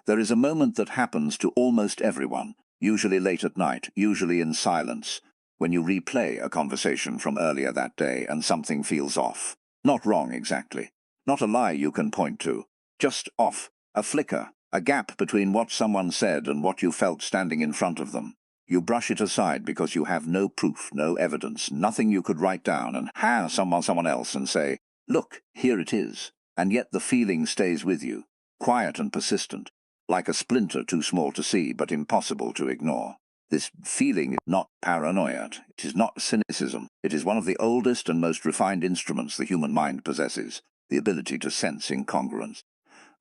There is a moment that happens to almost everyone, usually late at night, usually in silence, when you replay a conversation from earlier that day and something feels off. Not wrong exactly. Not a lie you can point to. Just off. A flicker. A gap between what someone said and what you felt standing in front of them. You brush it aside because you have no proof, no evidence, nothing you could write down and hand someone else and say, "Look, here it is." And yet the feeling stays with you, quiet and persistent, like a splinter too small to see but impossible to ignore. This feeling is not paranoia, it is not cynicism, it is one of the oldest and most refined instruments the human mind possesses, the ability to sense incongruence.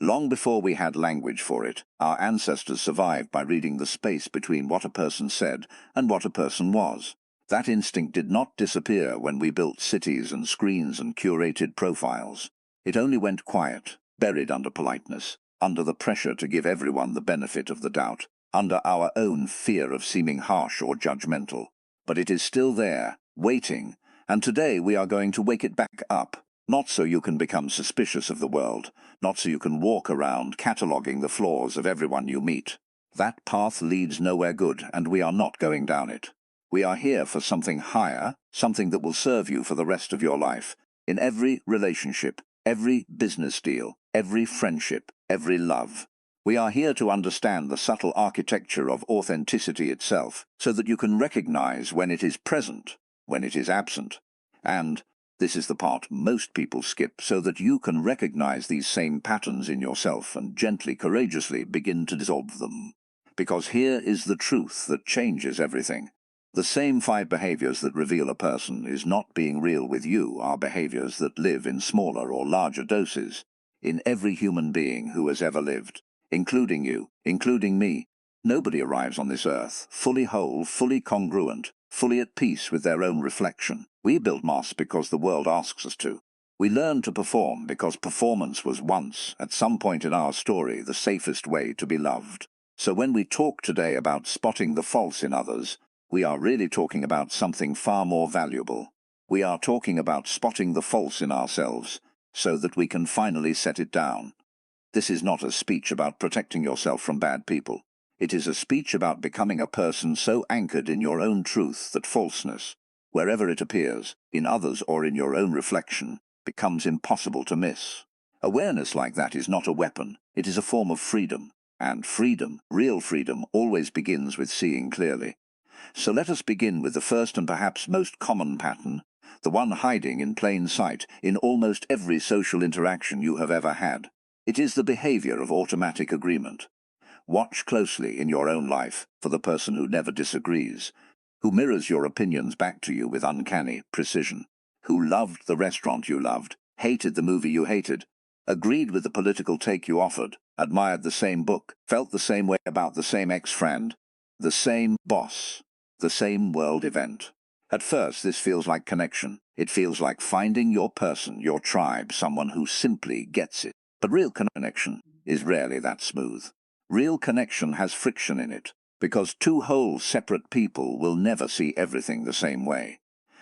Long before we had language for it, our ancestors survived by reading the space between what a person said and what a person was. That instinct did not disappear when we built cities and screens and curated profiles. It only went quiet, buried under politeness, under the pressure to give everyone the benefit of the doubt, under our own fear of seeming harsh or judgmental. But it is still there, waiting, and today we are going to wake it back up. Not so you can become suspicious of the world, not so you can walk around cataloguing the flaws of everyone you meet. That path leads nowhere good, and we are not going down it. We are here for something higher, something that will serve you for the rest of your life. In every relationship, every business deal, every friendship, every love. We are here to understand the subtle architecture of authenticity itself, so that you can recognize when it is present, when it is absent, and this is the part most people skip, so that you can recognize these same patterns in yourself and gently, courageously begin to dissolve them. Because here is the truth that changes everything. The same 5 behaviors that reveal a person is not being real with you are behaviors that live in smaller or larger doses, in every human being who has ever lived, including you, including me. Nobody arrives on this earth fully whole, fully congruent, fully at peace with their own reflection. We build masks because the world asks us to. We learn to perform because performance was once, at some point in our story, the safest way to be loved. So when we talk today about spotting the false in others, we are really talking about something far more valuable. We are talking about spotting the false in ourselves, so that we can finally set it down. This is not a speech about protecting yourself from bad people. It is a speech about becoming a person so anchored in your own truth that falseness, wherever it appears, in others or in your own reflection, becomes impossible to miss. Awareness like that is not a weapon, it is a form of freedom. And freedom, real freedom, always begins with seeing clearly. So let us begin with the first and perhaps most common pattern, the one hiding in plain sight in almost every social interaction you have ever had. It is the behavior of automatic agreement. Watch closely in your own life for the person who never disagrees, who mirrors your opinions back to you with uncanny precision, who loved the restaurant you loved, hated the movie you hated, agreed with the political take you offered, admired the same book, felt the same way about the same ex-friend, the same boss, the same world event. At first, this feels like connection. It feels like finding your person, your tribe, someone who simply gets it. But real connection is rarely that smooth. Real connection has friction in it, because 2 whole separate people will never see everything the same way.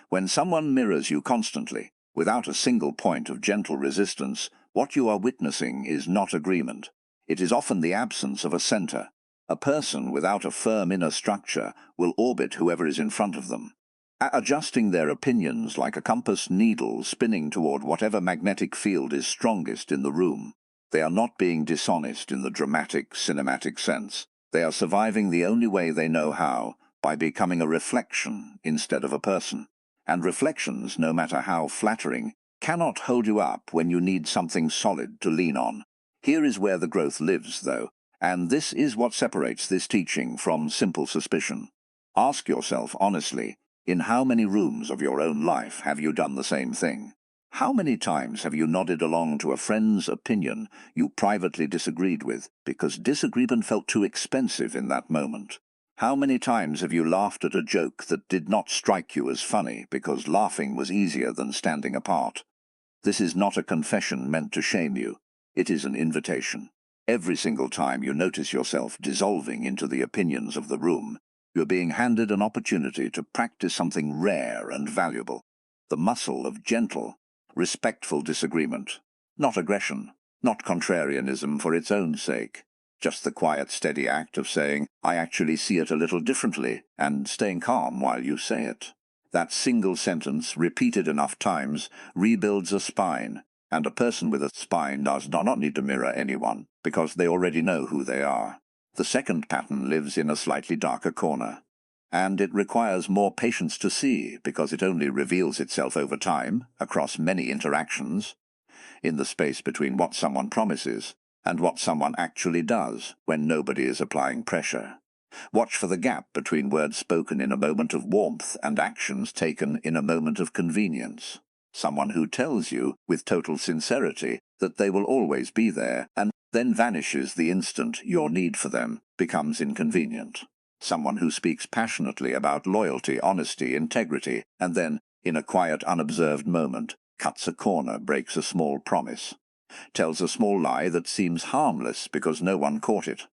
When someone mirrors you constantly, without a single point of gentle resistance, what you are witnessing is not agreement. It is often the absence of a center. A person without a firm inner structure will orbit whoever is in front of them, adjusting their opinions like a compass needle spinning toward whatever magnetic field is strongest in the room. They are not being dishonest in the dramatic, cinematic sense. They are surviving the only way they know how, by becoming a reflection instead of a person. And reflections, no matter how flattering, cannot hold you up when you need something solid to lean on. Here is where the growth lives, though, and this is what separates this teaching from simple suspicion. Ask yourself honestly, in how many rooms of your own life have you done the same thing? How many times have you nodded along to a friend's opinion you privately disagreed with because disagreement felt too expensive in that moment? How many times have you laughed at a joke that did not strike you as funny because laughing was easier than standing apart? This is not a confession meant to shame you. It is an invitation. Every single time you notice yourself dissolving into the opinions of the room, you're being handed an opportunity to practice something rare and valuable, the muscle of gentle, respectful disagreement. Not aggression, not contrarianism for its own sake, Just the quiet, steady act of saying, "I actually see it a little differently," and staying calm while you say it. That single sentence, repeated enough times, rebuilds a spine, and a person with a spine does not need to mirror anyone, because they already know who they are. The second pattern lives in a slightly darker corner, and it requires more patience to see, because it only reveals itself over time, across many interactions, in the space between what someone promises and what someone actually does when nobody is applying pressure. Watch for the gap between words spoken in a moment of warmth and actions taken in a moment of convenience. Someone who tells you, with total sincerity, that they will always be there, and then vanishes the instant your need for them becomes inconvenient. Someone who speaks passionately about loyalty, honesty, integrity, and then, in a quiet, unobserved moment, cuts a corner, breaks a small promise, tells a small lie that seems harmless because no one caught it.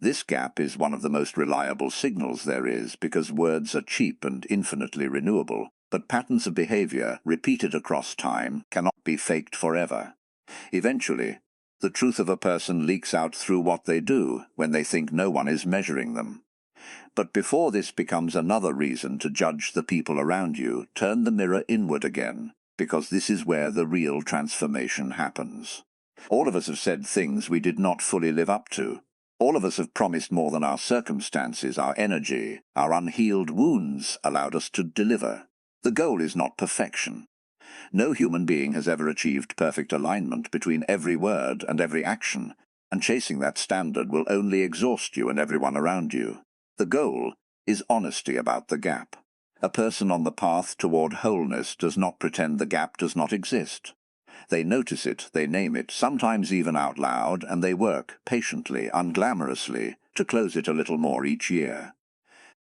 This gap is one of the most reliable signals there is, because words are cheap and infinitely renewable, but patterns of behavior, repeated across time, cannot be faked forever. Eventually, the truth of a person leaks out through what they do when they think no one is measuring them. But before this becomes another reason to judge the people around you, turn the mirror inward again, because this is where the real transformation happens. All of us have said things we did not fully live up to. All of us have promised more than our circumstances, our energy, our unhealed wounds allowed us to deliver. The goal is not perfection. No human being has ever achieved perfect alignment between every word and every action, and chasing that standard will only exhaust you and everyone around you. The goal is honesty about the gap. A person on the path toward wholeness does not pretend the gap does not exist. They notice it, they name it, sometimes even out loud, and they work patiently, unglamorously, to close it a little more each year.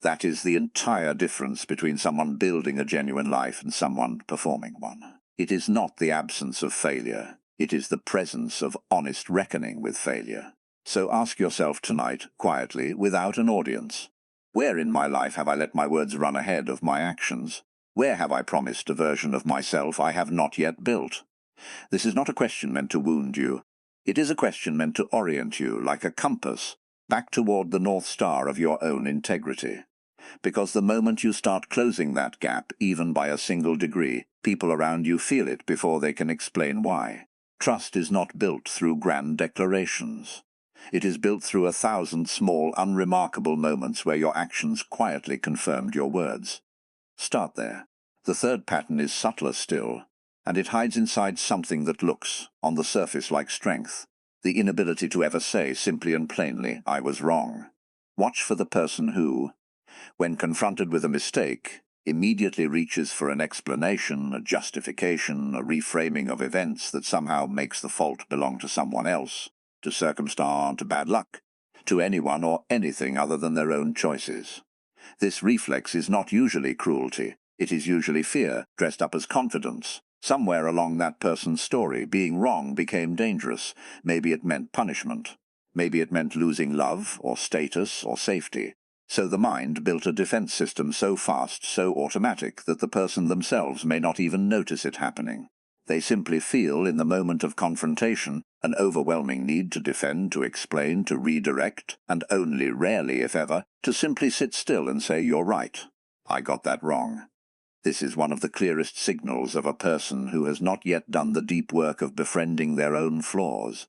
That is the entire difference between someone building a genuine life and someone performing one. It is not the absence of failure. It is the presence of honest reckoning with failure. So ask yourself tonight, quietly, without an audience, where in my life have I let my words run ahead of my actions? Where have I promised a version of myself I have not yet built? This is not a question meant to wound you. It is a question meant to orient you, like a compass, back toward the North Star of your own integrity. Because the moment you start closing that gap, even by a single degree, people around you feel it before they can explain why. Trust is not built through grand declarations. It is built through 1,000 small, unremarkable moments where your actions quietly confirmed your words. Start there. The third pattern is subtler still, and it hides inside something that looks, on the surface, like strength. The inability to ever say simply and plainly, "I was wrong." Watch for the person who, when confronted with a mistake, immediately reaches for an explanation, a justification, a reframing of events that somehow makes the fault belong to someone else, to circumstance, to bad luck, to anyone or anything other than their own choices. This reflex is not usually cruelty. It is usually fear, dressed up as confidence. Somewhere along that person's story, being wrong became dangerous. Maybe it meant punishment. Maybe it meant losing love, or status, or safety. So the mind built a defense system so fast, so automatic, that the person themselves may not even notice it happening. They simply feel, in the moment of confrontation, an overwhelming need to defend, to explain, to redirect, and only rarely, if ever, to simply sit still and say, "You're right. I got that wrong." This is one of the clearest signals of a person who has not yet done the deep work of befriending their own flaws.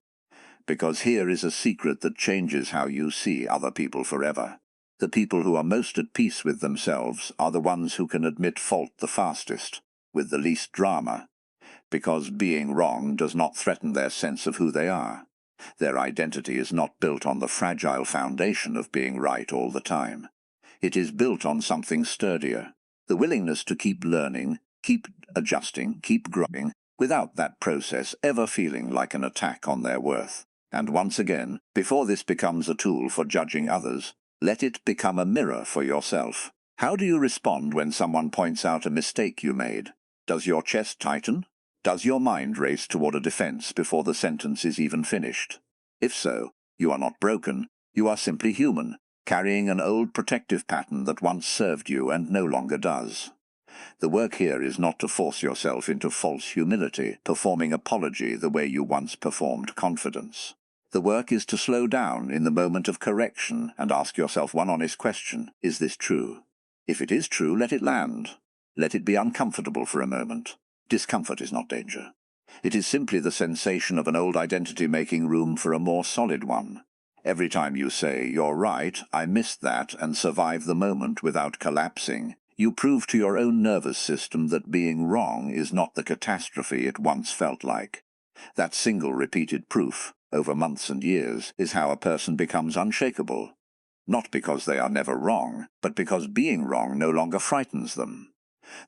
Because here is a secret that changes how you see other people forever. The people who are most at peace with themselves are the ones who can admit fault the fastest, with the least drama, because being wrong does not threaten their sense of who they are. Their identity is not built on the fragile foundation of being right all the time. It is built on something sturdier, the willingness to keep learning, keep adjusting, keep growing, without that process ever feeling like an attack on their worth. And once again, before this becomes a tool for judging others, let it become a mirror for yourself. How do you respond when someone points out a mistake you made? Does your chest tighten? Does your mind race toward a defense before the sentence is even finished? If so, you are not broken, you are simply human, carrying an old protective pattern that once served you and no longer does. The work here is not to force yourself into false humility, performing apology the way you once performed confidence. The work is to slow down in the moment of correction and ask yourself one honest question: is this true? If it is true, let it land. Let it be uncomfortable for a moment. Discomfort is not danger. It is simply the sensation of an old identity making room for a more solid one. Every time you say, "You're right, I missed that," and survive the moment without collapsing, you prove to your own nervous system that being wrong is not the catastrophe it once felt like. That single repeated proof, over months and years, is how a person becomes unshakable. Not because they are never wrong, but because being wrong no longer frightens them.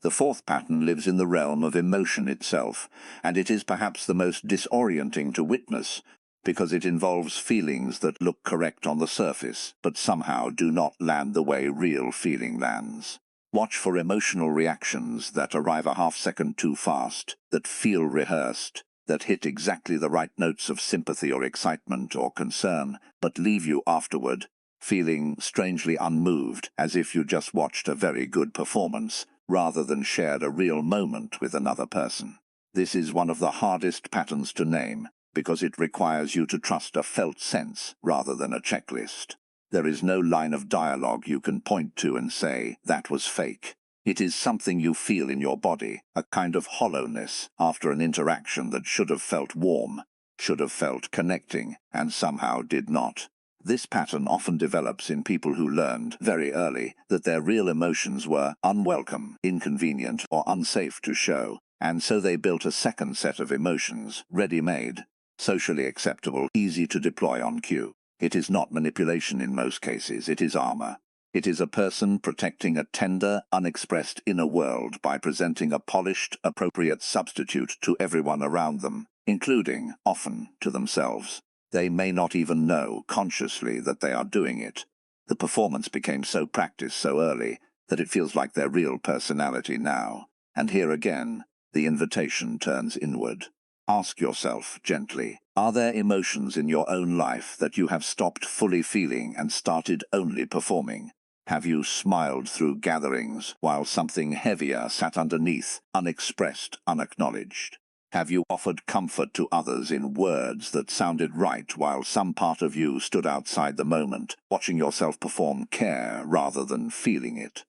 The fourth pattern lives in the realm of emotion itself, and it is perhaps the most disorienting to witness, because it involves feelings that look correct on the surface, but somehow do not land the way real feeling lands. Watch for emotional reactions that arrive a half-second too fast, that feel rehearsed, that hit exactly the right notes of sympathy or excitement or concern, but leave you afterward feeling strangely unmoved, as if you just watched a very good performance, rather than shared a real moment with another person. This is one of the hardest patterns to name, because it requires you to trust a felt sense rather than a checklist. There is no line of dialogue you can point to and say, "That was fake." It is something you feel in your body, a kind of hollowness after an interaction that should have felt warm, should have felt connecting, and somehow did not. This pattern often develops in people who learned very early that their real emotions were unwelcome, inconvenient, or unsafe to show, and so they built a second set of emotions, ready-made, socially acceptable, easy to deploy on cue. It is not manipulation in most cases, it is armor. It is a person protecting a tender, unexpressed inner world by presenting a polished, appropriate substitute to everyone around them, including, often, to themselves. They may not even know, consciously, that they are doing it. The performance became so practiced so early that it feels like their real personality now. And here again, the invitation turns inward. Ask yourself, gently, are there emotions in your own life that you have stopped fully feeling and started only performing? Have you smiled through gatherings while something heavier sat underneath, unexpressed, unacknowledged? Have you offered comfort to others in words that sounded right while some part of you stood outside the moment, watching yourself perform care rather than feeling it?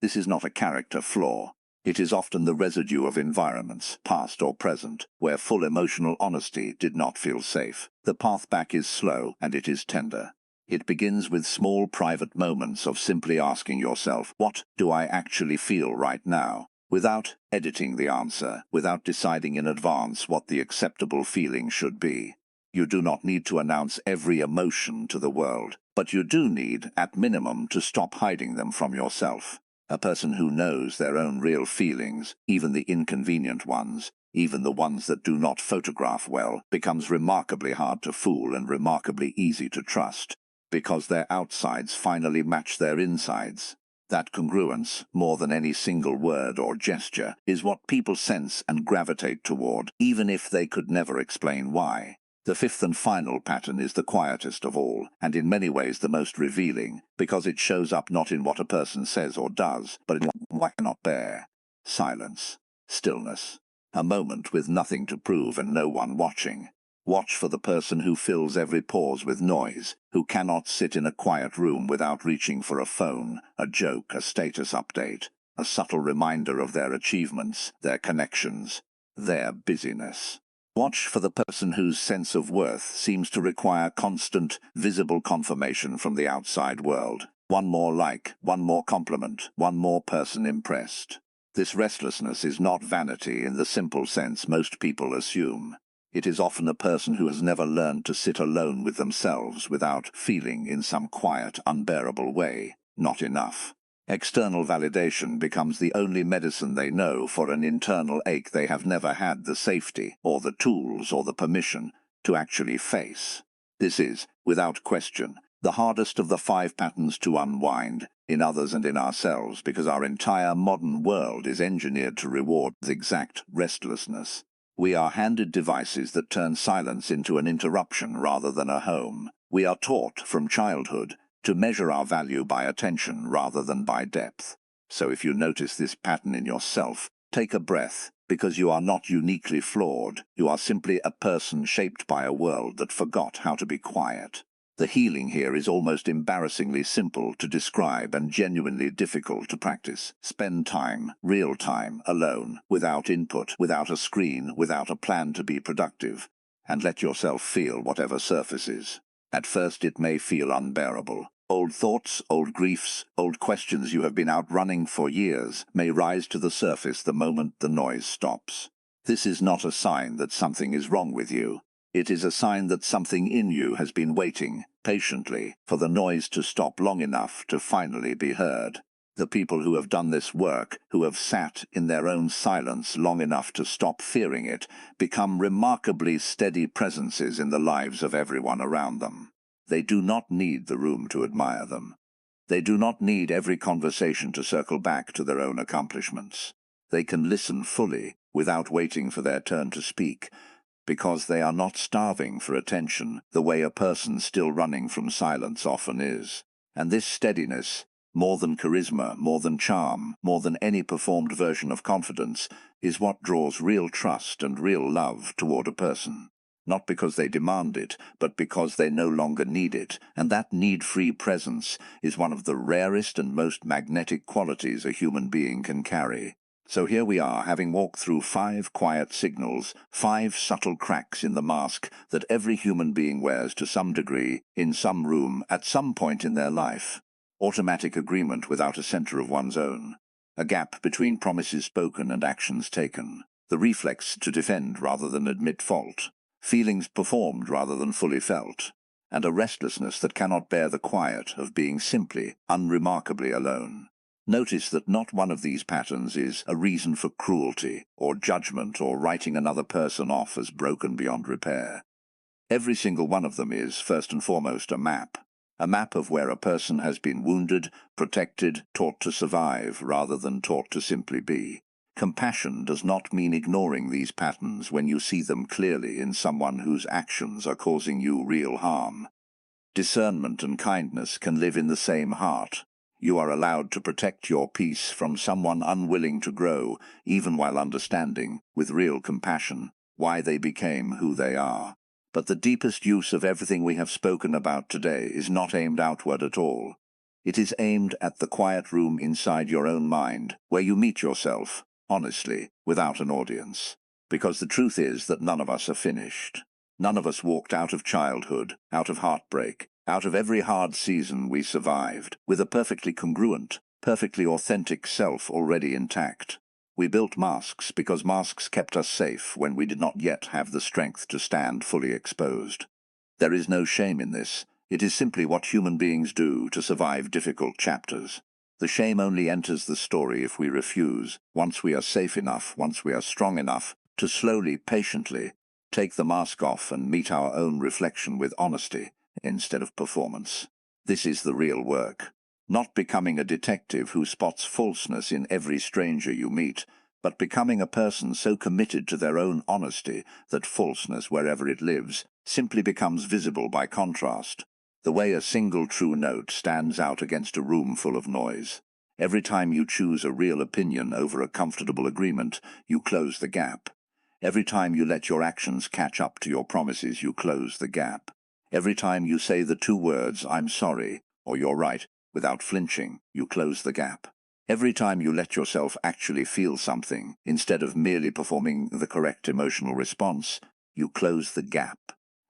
This is not a character flaw. It is often the residue of environments, past or present, where full emotional honesty did not feel safe. The path back is slow, and it is tender. It begins with small private moments of simply asking yourself, what do I actually feel right now? Without editing the answer, without deciding in advance what the acceptable feeling should be. You do not need to announce every emotion to the world, but you do need, at minimum, to stop hiding them from yourself. A person who knows their own real feelings, even the inconvenient ones, even the ones that do not photograph well, becomes remarkably hard to fool and remarkably easy to trust, because their outsides finally match their insides. That congruence, more than any single word or gesture, is what people sense and gravitate toward, even if they could never explain why. The fifth and final pattern is the quietest of all, and in many ways the most revealing, because it shows up not in what a person says or does, but in what I cannot bear. Silence. Stillness. A moment with nothing to prove and no one watching. Watch for the person who fills every pause with noise, who cannot sit in a quiet room without reaching for a phone, a joke, a status update, a subtle reminder of their achievements, their connections, their busyness. Watch for the person whose sense of worth seems to require constant, visible confirmation from the outside world. One more like, one more compliment, one more person impressed. This restlessness is not vanity in the simple sense most people assume. It is often a person who has never learned to sit alone with themselves without feeling in some quiet, unbearable way, not enough. External validation becomes the only medicine they know for an internal ache they have never had the safety, or the tools, or the permission to actually face. This is, without question, the hardest of the 5 patterns to unwind, in others and in ourselves, because our entire modern world is engineered to reward exact restlessness. We are handed devices that turn silence into an interruption rather than a home. We are taught from childhood to measure our value by attention rather than by depth. So if you notice this pattern in yourself, take a breath, Because you are not uniquely flawed, you are simply a person shaped by a world that forgot how to be quiet. The healing here is almost embarrassingly simple to describe and genuinely difficult to practice. Spend time, real time, alone, without input, without a screen, without a plan to be productive, and let yourself feel whatever surfaces. At first it may feel unbearable. Old thoughts, old griefs, old questions you have been outrunning for years may rise to the surface the moment the noise stops. This is not a sign that something is wrong with you. It is a sign that something in you has been waiting, patiently, for the noise to stop long enough to finally be heard. The people who have done this work, who have sat in their own silence long enough to stop fearing it, become remarkably steady presences in the lives of everyone around them. They do not need the room to admire them. They do not need every conversation to circle back to their own accomplishments. They can listen fully, without waiting for their turn to speak, because they are not starving for attention the way a person still running from silence often is. And this steadiness, more than charisma, more than charm, more than any performed version of confidence, is what draws real trust and real love toward a person. Not because they demand it, but because they no longer need it, and that need-free presence is one of the rarest and most magnetic qualities a human being can carry. So here we are, having walked through 5 quiet signals, 5 subtle cracks in the mask that every human being wears to some degree, in some room, at some point in their life. Automatic agreement without a center of one's own. A gap between promises spoken and actions taken. The reflex to defend rather than admit fault. Feelings performed rather than fully felt. And a restlessness that cannot bear the quiet of being simply, unremarkably alone. Notice that not one of these patterns is a reason for cruelty, or judgment, or writing another person off as broken beyond repair. Every single one of them is, first and foremost, a map of where a person has been wounded, protected, taught to survive, rather than taught to simply be. Compassion does not mean ignoring these patterns when you see them clearly in someone whose actions are causing you real harm. Discernment and kindness can live in the same heart. You are allowed to protect your peace from someone unwilling to grow, even while understanding, with real compassion, why they became who they are. But the deepest use of everything we have spoken about today is not aimed outward at all. It is aimed at the quiet room inside your own mind, where you meet yourself, honestly, without an audience. Because the truth is that none of us are finished. None of us walked out of childhood, out of heartbreak, out of every hard season we survived, with a perfectly congruent, perfectly authentic self already intact. We built masks because masks kept us safe when we did not yet have the strength to stand fully exposed. There is no shame in this. It is simply what human beings do to survive difficult chapters. The shame only enters the story if we refuse, once we are safe enough, once we are strong enough, to slowly, patiently, take the mask off and meet our own reflection with honesty instead of performance. This is the real work. Not becoming a detective who spots falseness in every stranger you meet, but becoming a person so committed to their own honesty that falseness, wherever it lives, simply becomes visible by contrast. The way a single true note stands out against a room full of noise. Every time you choose a real opinion over a comfortable agreement, you close the gap. Every time you let your actions catch up to your promises, you close the gap. Every time you say the 2 words, "I'm sorry," or "you're right," without flinching, you close the gap. Every time you let yourself actually feel something, instead of merely performing the correct emotional response, you close the gap.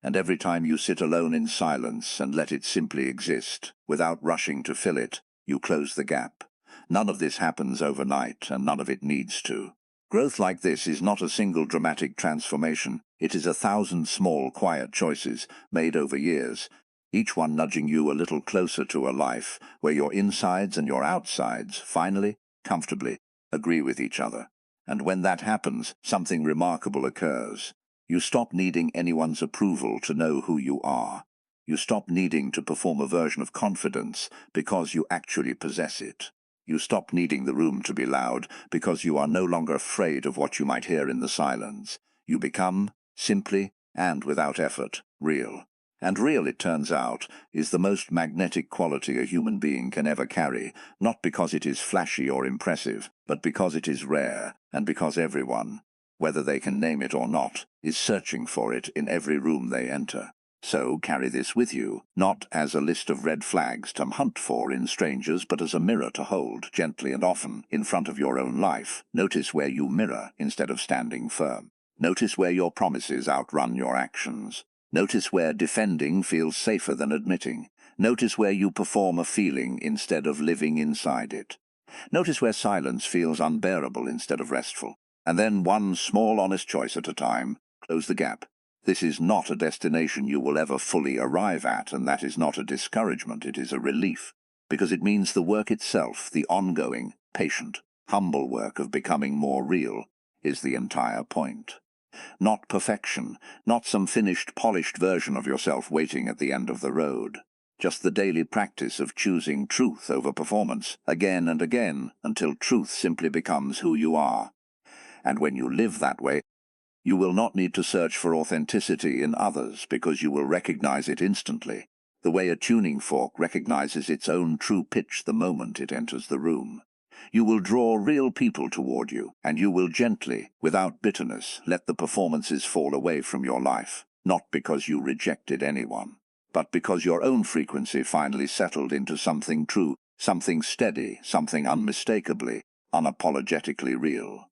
And every time you sit alone in silence and let it simply exist, without rushing to fill it, you close the gap. None of this happens overnight, and none of it needs to. Growth like this is not a single dramatic transformation. It is 1,000 small, quiet choices made over years, each one nudging you a little closer to a life where your insides and your outsides finally, comfortably, agree with each other. And when that happens, something remarkable occurs. You stop needing anyone's approval to know who you are. You stop needing to perform a version of confidence because you actually possess it. You stop needing the room to be loud because you are no longer afraid of what you might hear in the silence. You become, simply and without effort, real. And real, it turns out, is the most magnetic quality a human being can ever carry, not because it is flashy or impressive, but because it is rare, and because everyone, whether they can name it or not, is searching for it in every room they enter. So carry this with you, not as a list of red flags to hunt for in strangers, but as a mirror to hold, gently and often, in front of your own life. Notice where you mirror instead of standing firm. Notice where your promises outrun your actions. Notice where defending feels safer than admitting. Notice where you perform a feeling instead of living inside it. Notice where silence feels unbearable instead of restful. And then, one small honest choice at a time, close the gap. This is not a destination you will ever fully arrive at, and that is not a discouragement, it is a relief, because it means the work itself, the ongoing, patient, humble work of becoming more real, is the entire point. Not perfection, not some finished, polished version of yourself waiting at the end of the road. Just the daily practice of choosing truth over performance, again and again, until truth simply becomes who you are. And when you live that way, you will not need to search for authenticity in others, because you will recognize it instantly, the way a tuning fork recognizes its own true pitch the moment it enters the room. You will draw real people toward you, and you will gently, without bitterness, let the performances fall away from your life, not because you rejected anyone, but because your own frequency finally settled into something true, something steady, something unmistakably, unapologetically real.